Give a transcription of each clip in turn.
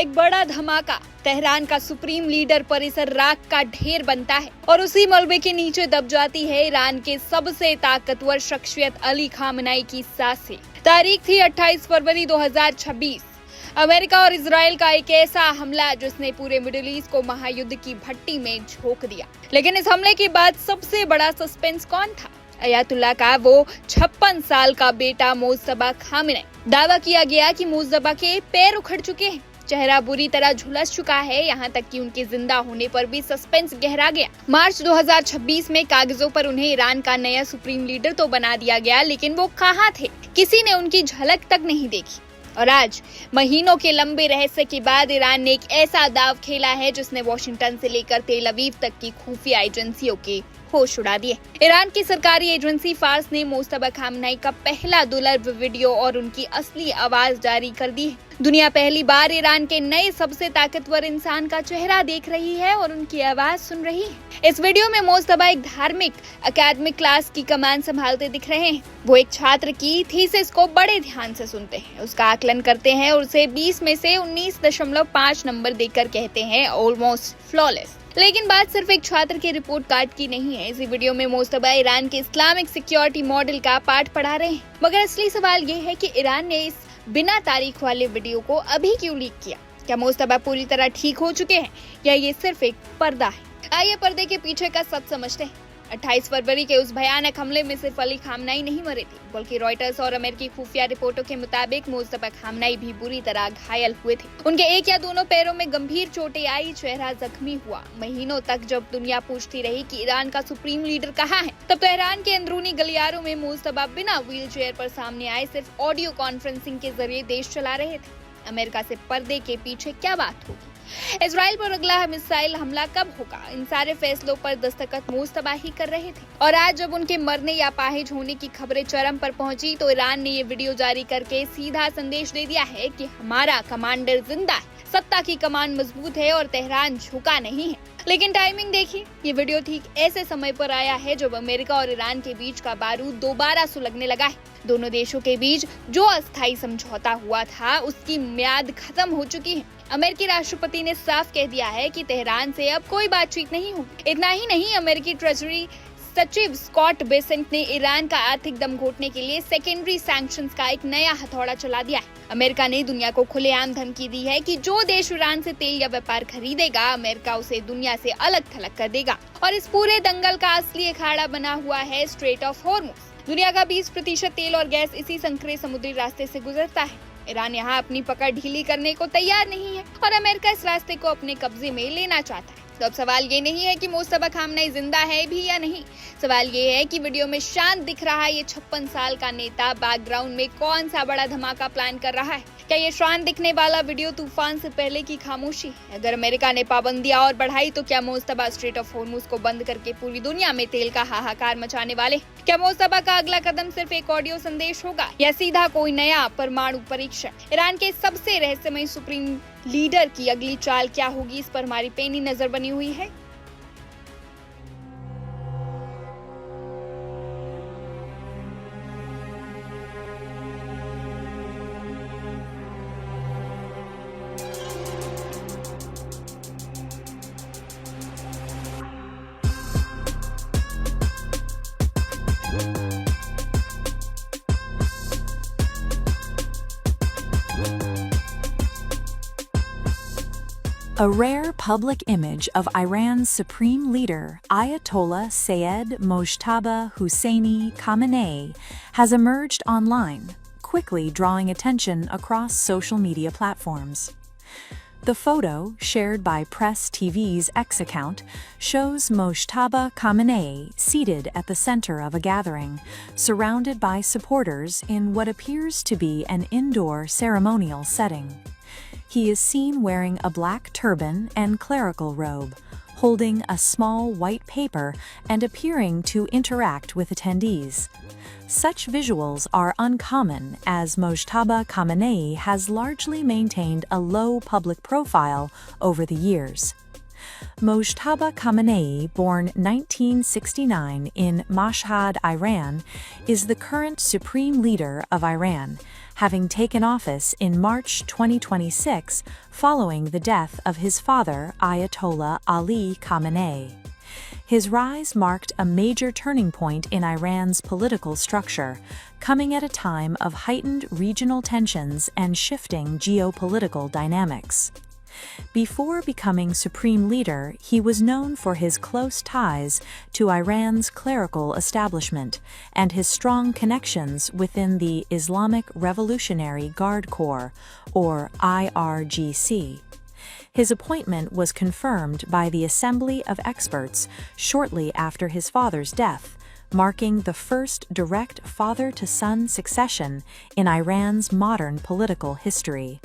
एक बड़ा धमाका, तेहरान का सुप्रीम लीडर परिसर राख का ढेर बनता है और उसी मलबे के नीचे दब जाती है ईरान के सबसे ताकतवर शख्सियत अली खामनेई की सांसें। तारीख थी 28 फरवरी 2026। अमेरिका और इजराइल का एक ऐसा हमला जिसने पूरे मिडिल ईस्ट को महायुद्ध की भट्टी में झोंक दिया। लेकिन इस हमले के बाद सबसे बड़ा सस्पेंस कौन था? अयातुल्ला का वो 56 साल का बेटा मोज्तबा खामेनेई। दावा किया गया कि मोज्तबा के पैर उखड़ चुके हैं, चेहरा बुरी तरह झुलस चुका है, यहाँ तक कि उनके जिंदा होने पर भी सस्पेंस गहरा गया। मार्च 2026 में कागजों पर उन्हें ईरान का नया सुप्रीम लीडर तो बना दिया गया, लेकिन वो कहाँ थे? किसी ने उनकी झलक तक नहीं देखी। और आज महीनों के लंबे रहस्य के बाद ईरान ने एक ऐसा दाव खेला है जिसने वॉशिंगटन से लेकर तेल अवीव तक की खुफिया एजेंसियों के होश उड़ा दिए। ईरान की सरकारी एजेंसी फार्स ने मोज्तबा खामनेई का पहला दुर्लभ वीडियो और उनकी असली आवाज जारी कर दी है। दुनिया पहली बार ईरान के नए सबसे ताकतवर इंसान का चेहरा देख रही है और उनकी आवाज सुन रही है। इस वीडियो में मोज्तबा एक धार्मिक एकेडमिक क्लास की कमान संभालते दिख रहे हैं। वो एक छात्र की थीसिस को बड़े ध्यान से सुनते हैं, उसका आकलन करते हैं और उसे 20 में से 19.5 नंबर देकर कहते हैं ऑलमोस्ट फ्लॉलेस। लेकिन बात सिर्फ एक छात्र के रिपोर्ट कार्ड की नहीं है। इसी वीडियो में मोज्तबा ईरान के इस्लामिक सिक्योरिटी मॉडल का पाठ पढ़ा रहे हैं। मगर असली सवाल ये है कि ईरान ने इस बिना तारीख वाले वीडियो को अभी क्यों लीक किया? क्या मोज्तबा पूरी तरह ठीक हो चुके हैं या ये सिर्फ एक पर्दा है? आइए पर्दे के पीछे का सच समझते हैं। 28 फरवरी के उस भयानक हमले में सिर्फ अली खामनेई नहीं मरे थे, बल्कि रॉयटर्स और अमेरिकी खुफिया रिपोर्टों के मुताबिक मोज्तबा खामनेई भी बुरी तरह घायल हुए थे। उनके एक या दोनों पैरों में गंभीर चोटें आई, चेहरा जख्मी हुआ। महीनों तक जब दुनिया पूछती रही कि ईरान का सुप्रीम लीडर कहाँ है, तब तेहरान के अंदरूनी गलियारों में मोज्तबा बिना व्हील चेयर पर सामने आए सिर्फ ऑडियो कॉन्फ्रेंसिंग के जरिए देश चला रहे थे। अमेरिका से पर्दे के पीछे क्या बात होगी? इजराइल पर अगला मिसाइल हमला कब होगा? इन सारे फैसलों पर दस्तखत मोज्तबा ही कर रहे थे। और आज जब उनके मरने या पाहिज होने की खबरें चरम पर पहुंची, तो ईरान ने ये वीडियो जारी करके सीधा संदेश दे दिया है कि हमारा कमांडर जिंदा है, सत्ता की कमान मजबूत है और तेहरान झुका नहीं है। लेकिन टाइमिंग देखिए, ये वीडियो ठीक ऐसे समय पर आया है जब अमेरिका और ईरान के बीच का बारूद दोबारा सुलगने लगा है। दोनों देशों के बीच जो अस्थायी समझौता हुआ था उसकी म्याद खत्म हो चुकी है। अमेरिकी राष्ट्रपति ने साफ कह दिया है कि तेहरान से अब कोई बातचीत नहीं होगी। इतना ही नहीं, अमेरिकी ट्रेजरी सचिव स्कॉट बेसेंट ने ईरान का आर्थिक दम घोटने के लिए सेकेंडरी सैंक्शंस का एक नया हथौड़ा चला दिया है। अमेरिका ने दुनिया को खुलेआम धमकी दी है कि जो देश ईरान से तेल या व्यापार खरीदेगा, अमेरिका उसे दुनिया से अलग थलग कर देगा। और इस पूरे दंगल का असली अखाड़ा बना हुआ है स्ट्रेट ऑफ हॉर्मुज। दुनिया का 20% तेल और गैस इसी संकरे समुद्री रास्ते से गुजरता है। ईरान यहाँ अपनी पकड़ ढीली करने को तैयार नहीं है और अमेरिका इस रास्ते को अपने कब्जे में लेना चाहता है। तो अब सवाल ये नहीं है कि मोज्तबा खामनेई जिंदा है भी या नहीं। सवाल ये है कि वीडियो में शांत दिख रहा है ये 56 साल का नेता बैकग्राउंड में कौन सा बड़ा धमाका प्लान कर रहा है? क्या ये शांत दिखने वाला वीडियो तूफान से पहले की खामोशी है? अगर अमेरिका ने पाबंदियां और बढ़ाई तो क्या मोज्तबा स्ट्रेट ऑफ हॉर्मुज को बंद करके पूरी दुनिया में तेल का हाहाकार मचाने वाले? क्या मोज्तबा का अगला कदम सिर्फ एक ऑडियो संदेश होगा या सीधा कोई नया परमाणु परीक्षण? ईरान के सबसे रहस्यमय सुप्रीम लीडर की अगली चाल क्या होगी, इस पर हमारी पैनी नजर बनी हुई है। A rare public image of Iran's supreme leader, Ayatollah Sayed Mojtaba Hosseini Khamenei, has emerged online, quickly drawing attention across social media platforms. The photo, shared by Press TV's X account, shows Mojtaba Khamenei seated at the center of a gathering, surrounded by supporters in what appears to be an indoor ceremonial setting. He is seen wearing a black turban and clerical robe, holding a small white paper and appearing to interact with attendees. Such visuals are uncommon as Mojtaba Khamenei has largely maintained a low public profile over the years. Mojtaba Khamenei, born 1969 in Mashhad, Iran, is the current supreme leader of Iran, having taken office in March 2026 following the death of his father, Ayatollah Ali Khamenei. His rise marked a major turning point in Iran's political structure, coming at a time of heightened regional tensions and shifting geopolitical dynamics. Before becoming supreme leader, he was known for his close ties to Iran's clerical establishment and his strong connections within the Islamic Revolutionary Guard Corps, or IRGC. His appointment was confirmed by the Assembly of Experts shortly after his father's death, marking the first direct father-to-son succession in Iran's modern political history.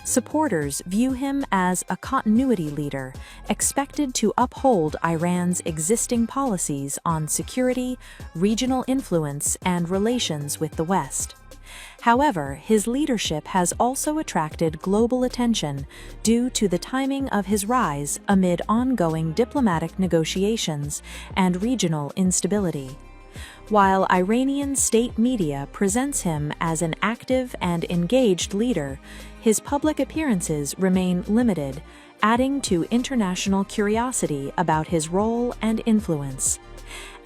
Supporters view him as a continuity leader, expected to uphold Iran's existing policies on security, regional influence, and relations with the West. However, his leadership has also attracted global attention due to the timing of his rise amid ongoing diplomatic negotiations and regional instability. While Iranian state media presents him as an active and engaged leader, his public appearances remain limited, adding to international curiosity about his role and influence.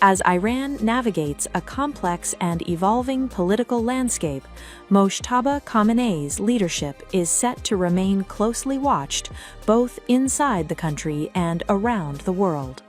As Iran navigates a complex and evolving political landscape, Mojtaba Khamenei's leadership is set to remain closely watched both inside the country and around the world.